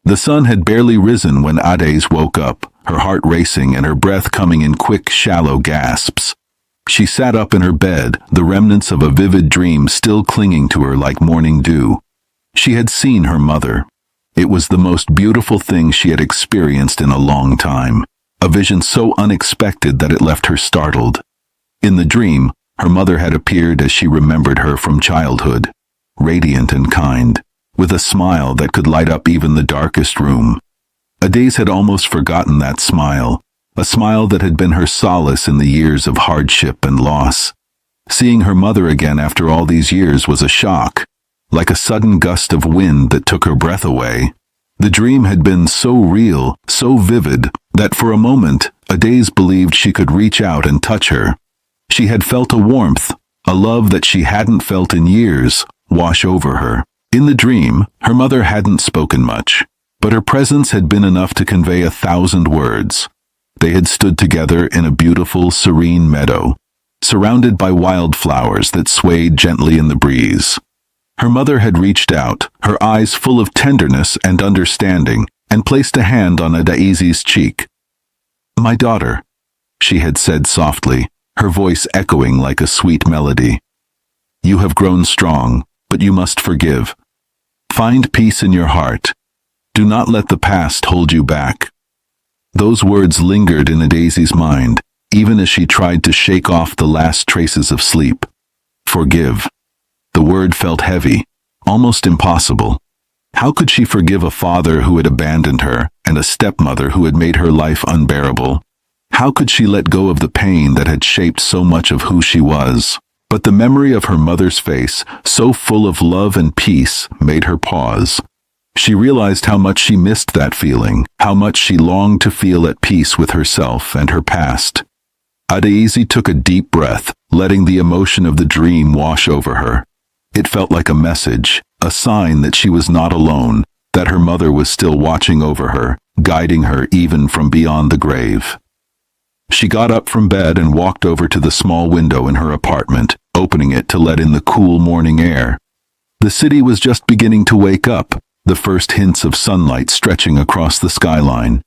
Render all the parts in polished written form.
The sun had barely risen when Ades woke up, her heart racing and her breath coming in quick, shallow gasps. She sat up in her bed, the remnants of a vivid dream still clinging to her like morning dew. She had seen her mother. It was the most beautiful thing she had experienced in a long time, a vision so unexpected that it left her startled. In the dream, her mother had appeared as she remembered her from childhood, radiant and kind, with a smile that could light up even the darkest room. Ades had almost forgotten that smile, a smile that had been her solace in the years of hardship and loss. Seeing her mother again after all these years was a shock, like a sudden gust of wind that took her breath away. The dream had been so real, so vivid, that for a moment, Ades believed she could reach out and touch her. She had felt a warmth, a love that she hadn't felt in years, wash over her. In the dream, her mother hadn't spoken much, but her presence had been enough to convey 1,000 words. They had stood together in a beautiful, serene meadow, surrounded by wildflowers that swayed gently in the breeze. Her mother had reached out, her eyes full of tenderness and understanding, and placed a hand on Adaizi's cheek. "My daughter," she had said softly, her voice echoing like a sweet melody. "You have grown strong, but you must forgive. Find peace in your heart. Do not let the past hold you back." Those words lingered in Adaizi's mind, even as she tried to shake off the last traces of sleep. Forgive. The word felt heavy, almost impossible. How could she forgive a father who had abandoned her and a stepmother who had made her life unbearable? How could she let go of the pain that had shaped so much of who she was? But the memory of her mother's face, so full of love and peace, made her pause. She realized how much she missed that feeling, how much she longed to feel at peace with herself and her past. Adaizi took a deep breath, letting the emotion of the dream wash over her. It felt like a message, a sign that she was not alone, that her mother was still watching over her, guiding her even from beyond the grave. She got up from bed and walked over to the small window in her apartment, opening it to let in the cool morning air. The city was just beginning to wake up, the first hints of sunlight stretching across the skyline.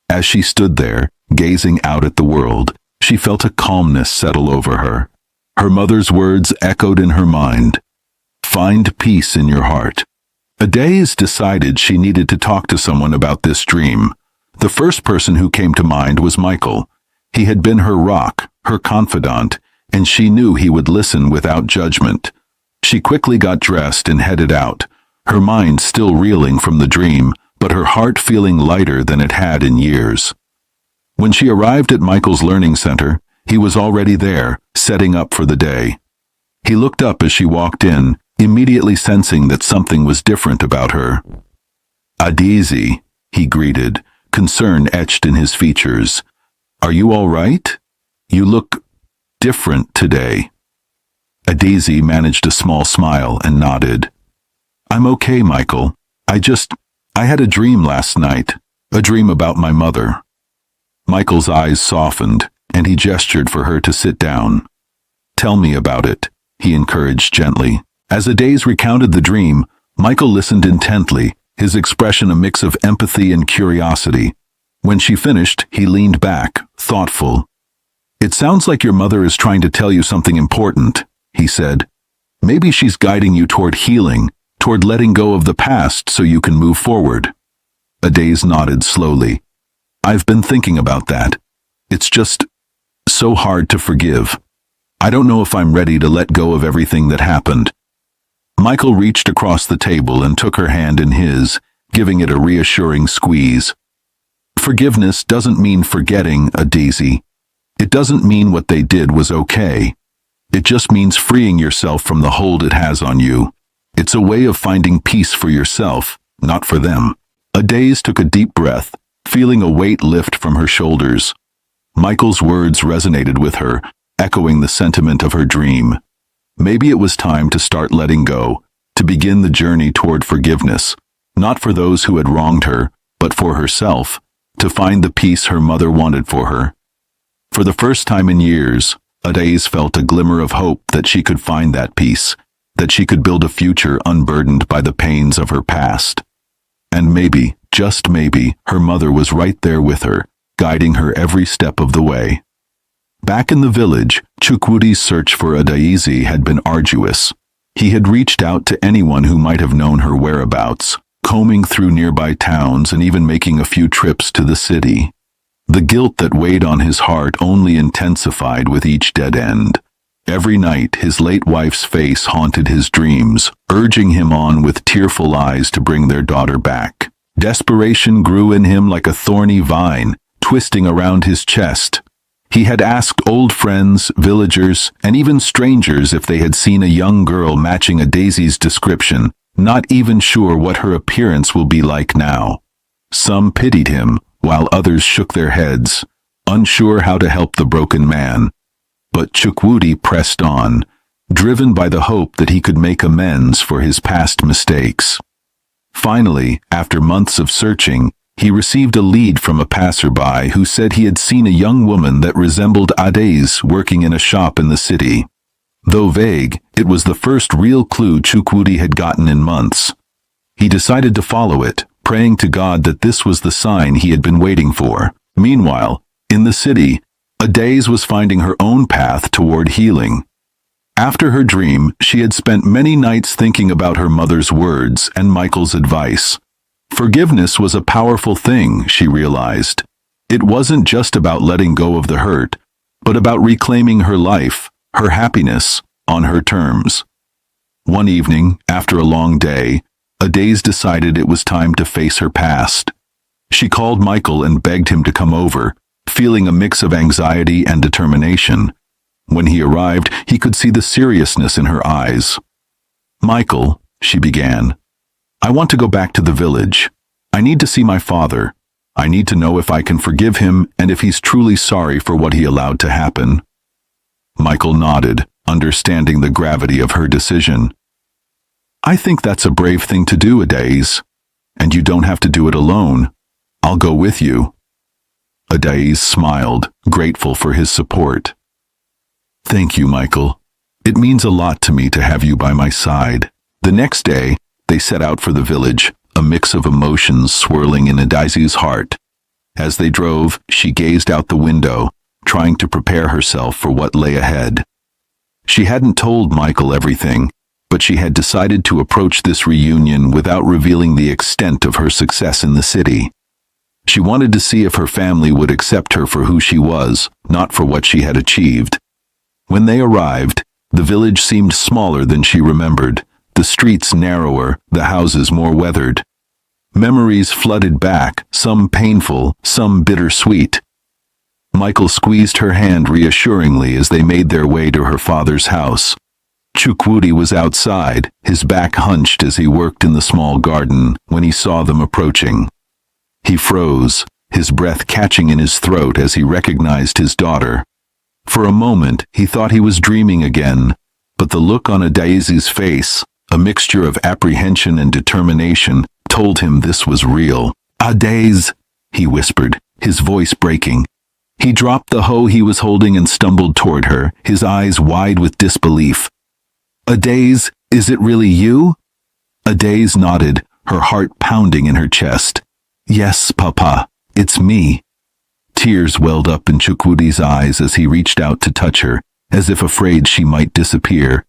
As she stood there, gazing out at the world, she felt a calmness settle over her. Her mother's words echoed in her mind. Find peace in your heart. Ades decided she needed to talk to someone about this dream. The first person who came to mind was Michael. He had been her rock, her confidant, and she knew he would listen without judgment. She quickly got dressed and headed out, her mind still reeling from the dream, but her heart feeling lighter than it had in years. When she arrived at Michael's learning center, he was already there, setting up for the day. He looked up as she walked in, immediately sensing that something was different about her. "Adaizi," he greeted, concern etched in his features. "Are you all right? You look different today." Adaizi managed a small smile and nodded. "I'm okay, Michael. I had a dream last night, a dream about my mother." Michael's eyes softened, and he gestured for her to sit down. "Tell me about it," he encouraged gently. As Ades recounted the dream, Michael listened intently, his expression a mix of empathy and curiosity. When she finished, he leaned back, thoughtful. "It sounds like your mother is trying to tell you something important," he said. "Maybe she's guiding you toward healing, toward letting go of the past so you can move forward." Ades nodded slowly. "I've been thinking about that. It's just so hard to forgive. I don't know if I'm ready to let go of everything that happened." Michael reached across the table and took her hand in his, giving it a reassuring squeeze. "Forgiveness doesn't mean forgetting, Adaizi. It doesn't mean what they did was okay. It just means freeing yourself from the hold it has on you. It's a way of finding peace for yourself, not for them." Ades took a deep breath, feeling a weight lift from her shoulders. Michael's words resonated with her, echoing the sentiment of her dream. Maybe it was time to start letting go, to begin the journey toward forgiveness, not for those who had wronged her, but for herself, to find the peace her mother wanted for her. For the first time in years, Ades felt a glimmer of hope that she could find that peace, that she could build a future unburdened by the pains of her past. And maybe, just maybe, her mother was right there with her, guiding her every step of the way. Back in the village, Chukwudi's search for Adaizi had been arduous. He had reached out to anyone who might have known her whereabouts, combing through nearby towns and even making a few trips to the city. The guilt that weighed on his heart only intensified with each dead end. Every night, his late wife's face haunted his dreams, urging him on with tearful eyes to bring their daughter back. Desperation grew in him like a thorny vine, twisting around his chest. He had asked old friends, villagers, and even strangers if they had seen a young girl matching Adaizi's description, not even sure what her appearance will be like now. Some pitied him, while others shook their heads, unsure how to help the broken man. But Chukwudi pressed on, driven by the hope that he could make amends for his past mistakes. Finally, after months of searching, he received a lead from a passerby who said he had seen a young woman that resembled Adaiz working in a shop in the city. Though vague, it was the first real clue Chukwudi had gotten in months. He decided to follow it, praying to God that this was the sign he had been waiting for. Meanwhile, in the city, Adaiz was finding her own path toward healing. After her dream, she had spent many nights thinking about her mother's words and Michael's advice. Forgiveness was a powerful thing, she realized. It wasn't just about letting go of the hurt, but about reclaiming her life, her happiness, on her terms. One evening, after a long day, Adaiz decided it was time to face her past. She called Michael and begged him to come over, feeling a mix of anxiety and determination. When he arrived, he could see the seriousness in her eyes. "Michael," she began, "I want to go back to the village. I need to see my father. I need to know if I can forgive him and if he's truly sorry for what he allowed to happen." Michael nodded, understanding the gravity of her decision. "I think that's a brave thing to do, Adaiz. And you don't have to do it alone. I'll go with you." Adaiz smiled, grateful for his support. "Thank you, Michael. It means a lot to me to have you by my side." The next day, they set out for the village, a mix of emotions swirling in Adaizi's heart. As they drove, she gazed out the window, trying to prepare herself for what lay ahead. She hadn't told Michael everything, but she had decided to approach this reunion without revealing the extent of her success in the city. She wanted to see if her family would accept her for who she was, not for what she had achieved. When they arrived, the village seemed smaller than she remembered, the streets narrower, the houses more weathered. Memories flooded back, some painful, some bittersweet. Michael squeezed her hand reassuringly as they made their way to her father's house. Chukwudi was outside, his back hunched as he worked in the small garden, when he saw them approaching. He froze, his breath catching in his throat as he recognized his daughter. For a moment, he thought he was dreaming again, but the look on Adaizi's face, a mixture of apprehension and determination, told him this was real. "Adaiz," he whispered, his voice breaking. He dropped the hoe he was holding and stumbled toward her, his eyes wide with disbelief. "Adaiz, is it really you?" Adaiz nodded, her heart pounding in her chest. "Yes, Papa, it's me." Tears welled up in Chukwudi's eyes as he reached out to touch her, as if afraid she might disappear.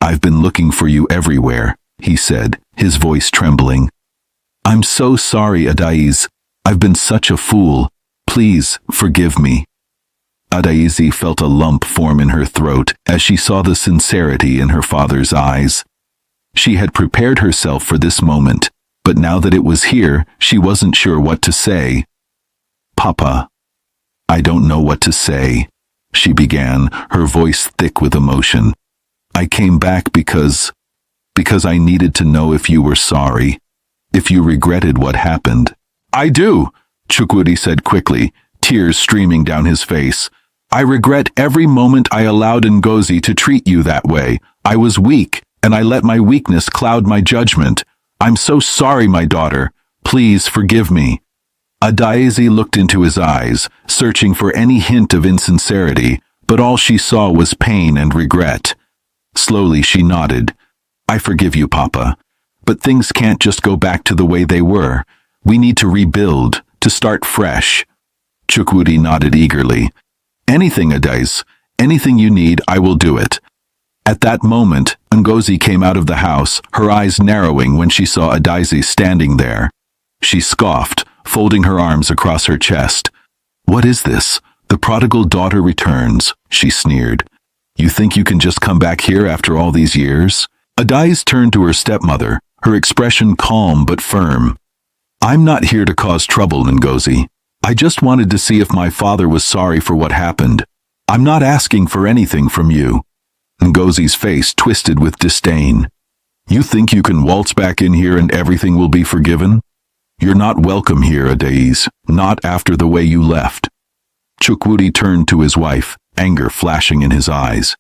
"I've been looking for you everywhere," he said, his voice trembling. "I'm so sorry, Adaiz. I've been such a fool. Please, forgive me." Adaizi felt a lump form in her throat as she saw the sincerity in her father's eyes. She had prepared herself for this moment, but now that it was here, she wasn't sure what to say. "Papa, I don't know what to say," she began, her voice thick with emotion. "I came back because I needed to know if you were sorry, if you regretted what happened." "I do," Chukwudi said quickly, tears streaming down his face. "I regret every moment I allowed Ngozi to treat you that way. I was weak, and I let my weakness cloud my judgment. I'm so sorry, my daughter. Please forgive me." Adaizi looked into his eyes, searching for any hint of insincerity, but all she saw was pain and regret. Slowly she nodded. "I forgive you, Papa. But things can't just go back to the way they were. We need to rebuild, to start fresh. Chukwudi nodded eagerly. Anything, Adaeze. Anything you need, I will do it. At that moment, Ngozi came out of the house, her eyes narrowing when she saw Adaeze standing there. She scoffed, folding her arms across her chest. What is this? The prodigal daughter returns, she sneered. You think you can just come back here after all these years? Adaeze turned to her stepmother, her expression calm but firm. I'm not here to cause trouble, Ngozi. I just wanted to see if my father was sorry for what happened. I'm not asking for anything from you. Ngozi's face twisted with disdain. You think you can waltz back in here and everything will be forgiven? You're not welcome here, Adaeze, not after the way you left. Chukwudi turned to his wife, anger flashing in his eyes.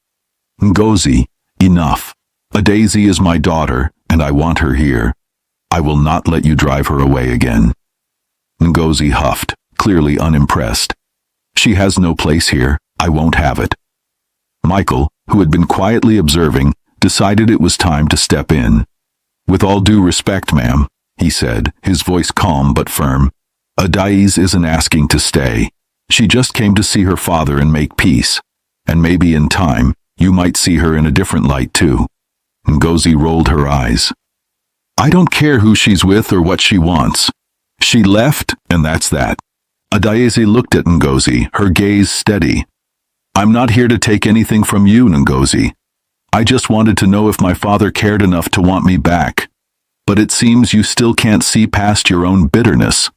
Ngozi, enough. Adaeze is my daughter, and I want her here. I will not let you drive her away again. Ngozi huffed, clearly unimpressed. She has no place here. I won't have it. Michael, who had been quietly observing, decided it was time to step in. With all due respect, ma'am, he said, his voice calm but firm. Adaeze isn't asking to stay. She just came to see her father and make peace. And maybe in time, you might see her in a different light too. Ngozi rolled her eyes. I don't care who she's with or what she wants. She left, and that's that. Adaeze looked at Ngozi, her gaze steady. I'm not here to take anything from you, Ngozi. I just wanted to know if my father cared enough to want me back. But it seems you still can't see past your own bitterness.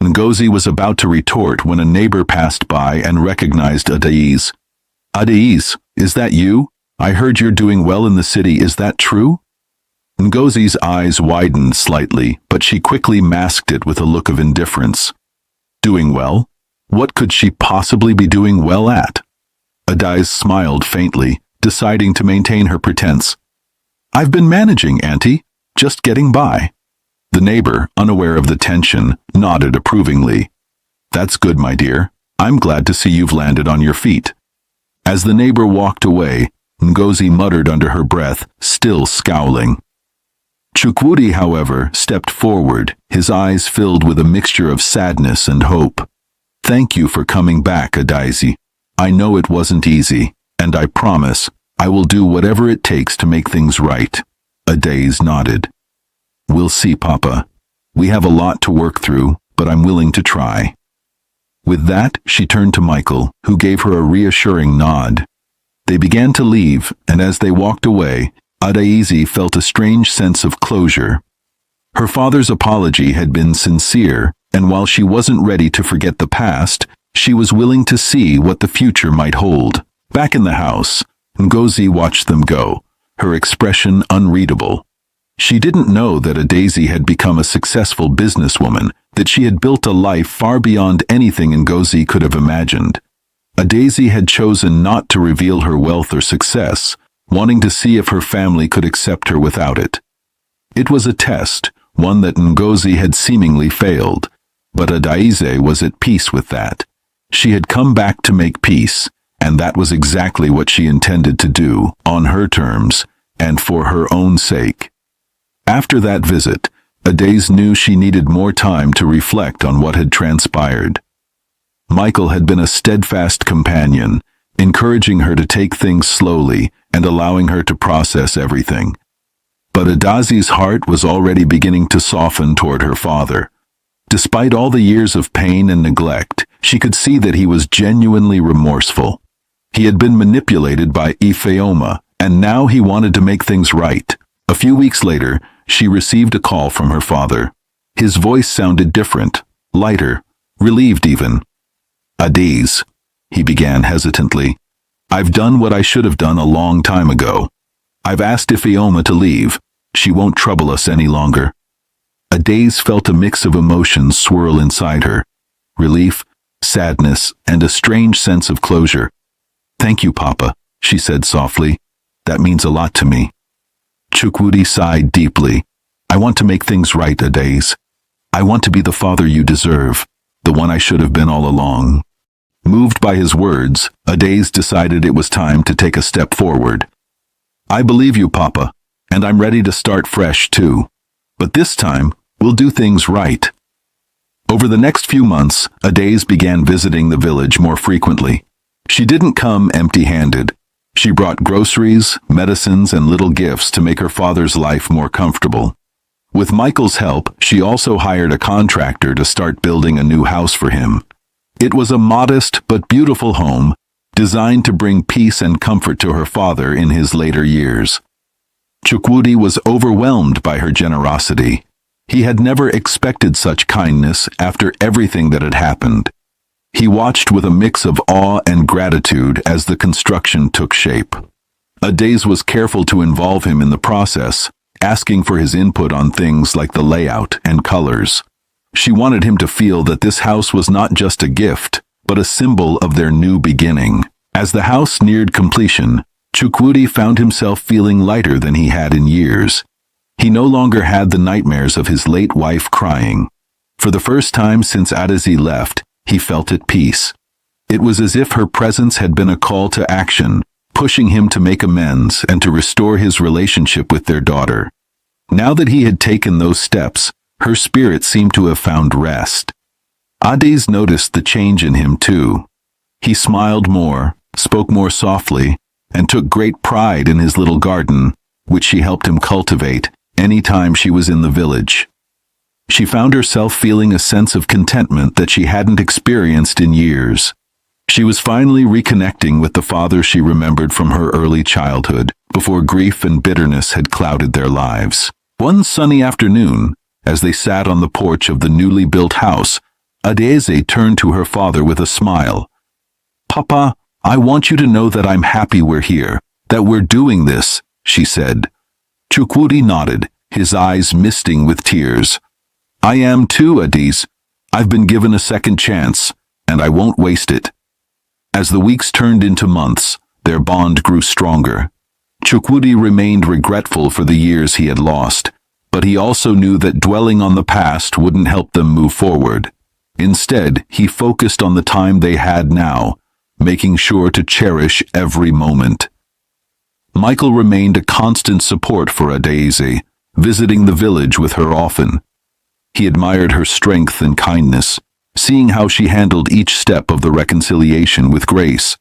Ngozi was about to retort when a neighbor passed by and recognized Adaeze. Adaeze, is that you? I heard you're doing well in the city, is that true? Ngozi's eyes widened slightly, but she quickly masked it with a look of indifference. Doing well? What could she possibly be doing well at? Adaeze smiled faintly, deciding to maintain her pretense. I've been managing, Auntie, just getting by. The neighbor, unaware of the tension, nodded approvingly. That's good, my dear. I'm glad to see you've landed on your feet. As the neighbor walked away, Ngozi muttered under her breath, still scowling. Chukwudi, however, stepped forward, his eyes filled with a mixture of sadness and hope. Thank you for coming back, Adaeze. I know it wasn't easy, and I promise I will do whatever it takes to make things right. Adaeze nodded. We'll see, Papa. We have a lot to work through, but I'm willing to try. With that, she turned to Michael, who gave her a reassuring nod. They began to leave, and as they walked away, Adaeze felt a strange sense of closure. Her father's apology had been sincere, and while she wasn't ready to forget the past, she was willing to see what the future might hold. Back in the house, Ngozi watched them go, her expression unreadable. She didn't know that Adaeze had become a successful businesswoman, that she had built a life far beyond anything Ngozi could have imagined. Adaeze had chosen not to reveal her wealth or success, wanting to see if her family could accept her without it. It was a test, one that Ngozi had seemingly failed, but Adaeze was at peace with that. She had come back to make peace, and that was exactly what she intended to do, on her terms, and for her own sake. After that visit, Adaeze knew she needed more time to reflect on what had transpired. Michael had been a steadfast companion, encouraging her to take things slowly and allowing her to process everything. But Adaze's heart was already beginning to soften toward her father. Despite all the years of pain and neglect, she could see that he was genuinely remorseful. He had been manipulated by Ifeoma, and now he wanted to make things right. A few weeks later, she received a call from her father. His voice sounded different, lighter, relieved even. Adaeze, he began hesitantly. I've done what I should have done a long time ago. I've asked Ifeoma to leave. She won't trouble us any longer. Adaeze felt a mix of emotions swirl inside her. Relief, sadness, and a strange sense of closure. Thank you, Papa, she said softly. That means a lot to me. Chukwudi sighed deeply. I want to make things right, Adaeze. I want to be the father you deserve, the one I should have been all along. Moved by his words, Adaeze decided it was time to take a step forward. I believe you, Papa, and I'm ready to start fresh too. But this time, we'll do things right. Over the next few months, Adès began visiting the village more frequently. She didn't come empty-handed. She brought groceries, medicines, and little gifts to make her father's life more comfortable. With Michael's help, she also hired a contractor to start building a new house for him. It was a modest but beautiful home, designed to bring peace and comfort to her father in his later years. Chukwudi was overwhelmed by her generosity. He had never expected such kindness after everything that had happened. He watched with a mix of awe and gratitude as the construction took shape. Adès was careful to involve him in the process, asking for his input on things like the layout and colors. She wanted him to feel that this house was not just a gift, but a symbol of their new beginning. As the house neared completion, Chukwudi found himself feeling lighter than he had in years. He no longer had the nightmares of his late wife crying. For the first time since Adès left, he felt at peace. It was as if her presence had been a call to action, pushing him to make amends and to restore his relationship with their daughter. Now that he had taken those steps, her spirit seemed to have found rest. Adès noticed the change in him too. He smiled more, spoke more softly, and took great pride in his little garden, which she helped him cultivate any time she was in the village. She found herself feeling a sense of contentment that she hadn't experienced in years. She was finally reconnecting with the father she remembered from her early childhood, before grief and bitterness had clouded their lives. One sunny afternoon, as they sat on the porch of the newly built house, Adès turned to her father with a smile. "Papa, I want you to know that I'm happy we're here, that we're doing this," she said. Chukwudi nodded, his eyes misting with tears. "I am too, Adès. I've been given a second chance, and I won't waste it." As the weeks turned into months, their bond grew stronger. Chukwudi remained regretful for the years he had lost, but he also knew that dwelling on the past wouldn't help them move forward. Instead, he focused on the time they had now, making sure to cherish every moment. Michael remained a constant support for Adès, visiting the village with her often. He admired her strength and kindness, seeing how she handled each step of the reconciliation with grace.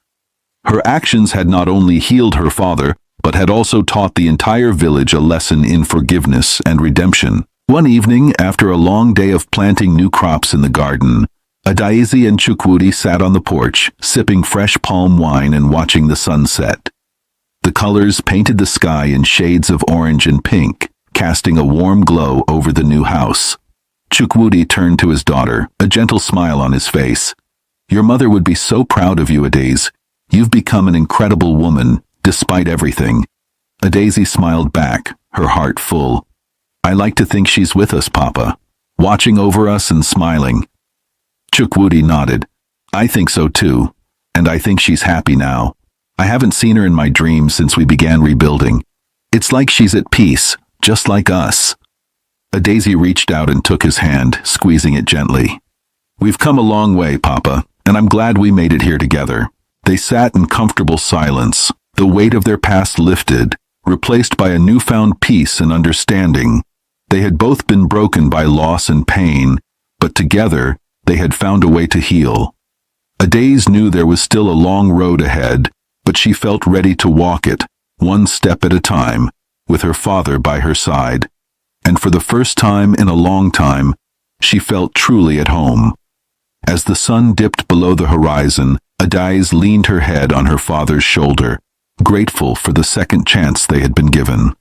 Her actions had not only healed her father, but had also taught the entire village a lesson in forgiveness and redemption. One evening, after a long day of planting new crops in the garden, Adès and Chukwudi sat on the porch, sipping fresh palm wine and watching the sunset. The colors painted the sky in shades of orange and pink, casting a warm glow over the new house. Chukwudi turned to his daughter, a gentle smile on his face. "Your mother would be so proud of you, Adès. You've become an incredible woman, despite everything." Adès smiled back, her heart full. "I like to think she's with us, Papa, watching over us and smiling." Chukwudi nodded. "I think so too, and I think she's happy now. I haven't seen her in my dreams since we began rebuilding. It's like she's at peace, just like us." Adès reached out and took his hand, squeezing it gently. "We've come a long way, Papa, and I'm glad we made it here together." They sat in comfortable silence, the weight of their past lifted, replaced by a newfound peace and understanding. They had both been broken by loss and pain, but together they had found a way to heal. Adès knew there was still a long road ahead, but she felt ready to walk it, one step at a time, with her father by her side. And for the first time in a long time, she felt truly at home. As the sun dipped below the horizon, Adès leaned her head on her father's shoulder, grateful for the second chance they had been given.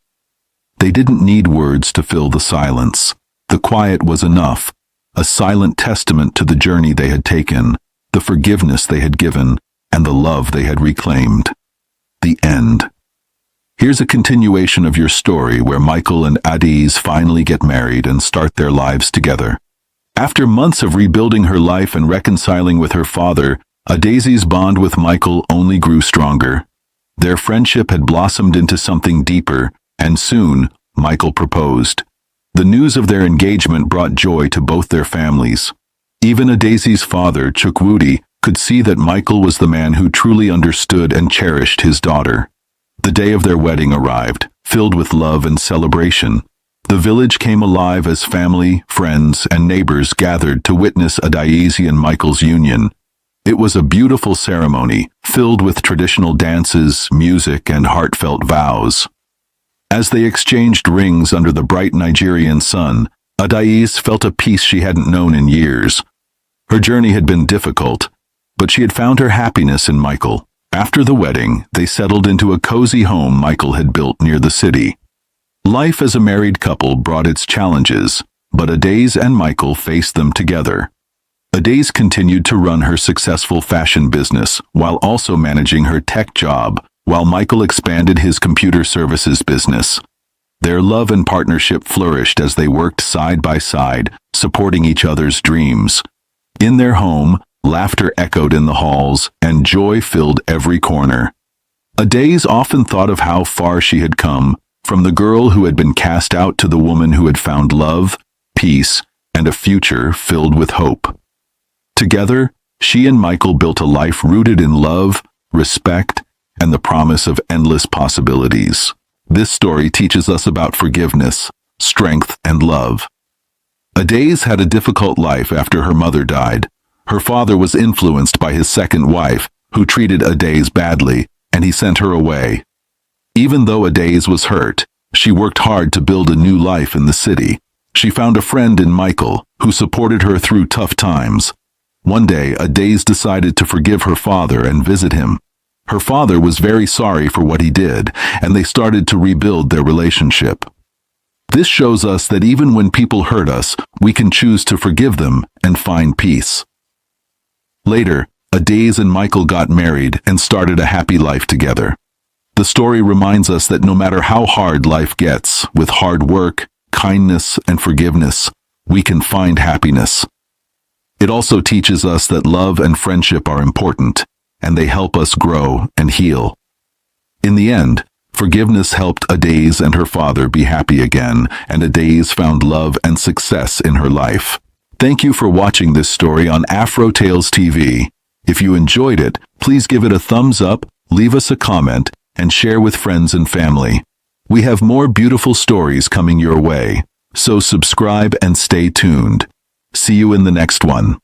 They didn't need words to fill the silence. The quiet was enough, a silent testament to the journey they had taken, the forgiveness they had given, and the love they had reclaimed. The end. Here's a continuation of your story where Michael and Adès finally get married and start their lives together. After months of rebuilding her life and reconciling with her father, Adès's bond with Michael only grew stronger. Their friendship had blossomed into something deeper, and soon, Michael proposed. The news of their engagement brought joy to both their families. Even Adès's father, Chukwudi, could see that Michael was the man who truly understood and cherished his daughter. The day of their wedding arrived, filled with love and celebration. The village came alive as family, friends, and neighbors gathered to witness Adaise and Michael's union. It was a beautiful ceremony, filled with traditional dances, music, and heartfelt vows. As they exchanged rings under the bright Nigerian sun, Adaise felt a peace she hadn't known in years. Her journey had been difficult, but she had found her happiness in Michael. After the wedding, they settled into a cozy home Michael had built near the city. Life as a married couple brought its challenges, but Adaise and Michael faced them together. Adaise continued to run her successful fashion business while also managing her tech job, while Michael expanded his computer services business. Their love and partnership flourished as they worked side by side, supporting each other's dreams. In their home, laughter echoed in the halls, and joy filled every corner. Adaise often thought of how far she had come, from the girl who had been cast out to the woman who had found love, peace, and a future filled with hope. Together, she and Michael built a life rooted in love, respect, and the promise of endless possibilities. This story teaches us about forgiveness, strength, and love. Adaise had a difficult life after her mother died. Her father was influenced by his second wife, who treated Adaise badly, and he sent her away. Even though Adaise was hurt, she worked hard to build a new life in the city. She found a friend in Michael, who supported her through tough times. One day, Adaise decided to forgive her father and visit him. Her father was very sorry for what he did, and they started to rebuild their relationship. This shows us that even when people hurt us, we can choose to forgive them and find peace. Later, Adaise and Michael got married and started a happy life together. The story reminds us that no matter how hard life gets, with hard work, kindness, and forgiveness, we can find happiness. It also teaches us that love and friendship are important, and they help us grow and heal. In the end, forgiveness helped Adaise and her father be happy again, and Adaise found love and success in her life. Thank you for watching this story on Afro Tales TV. If you enjoyed it, please give it a thumbs up, leave us a comment, and share with friends and family. We have more beautiful stories coming your way, so subscribe and stay tuned. See you in the next one.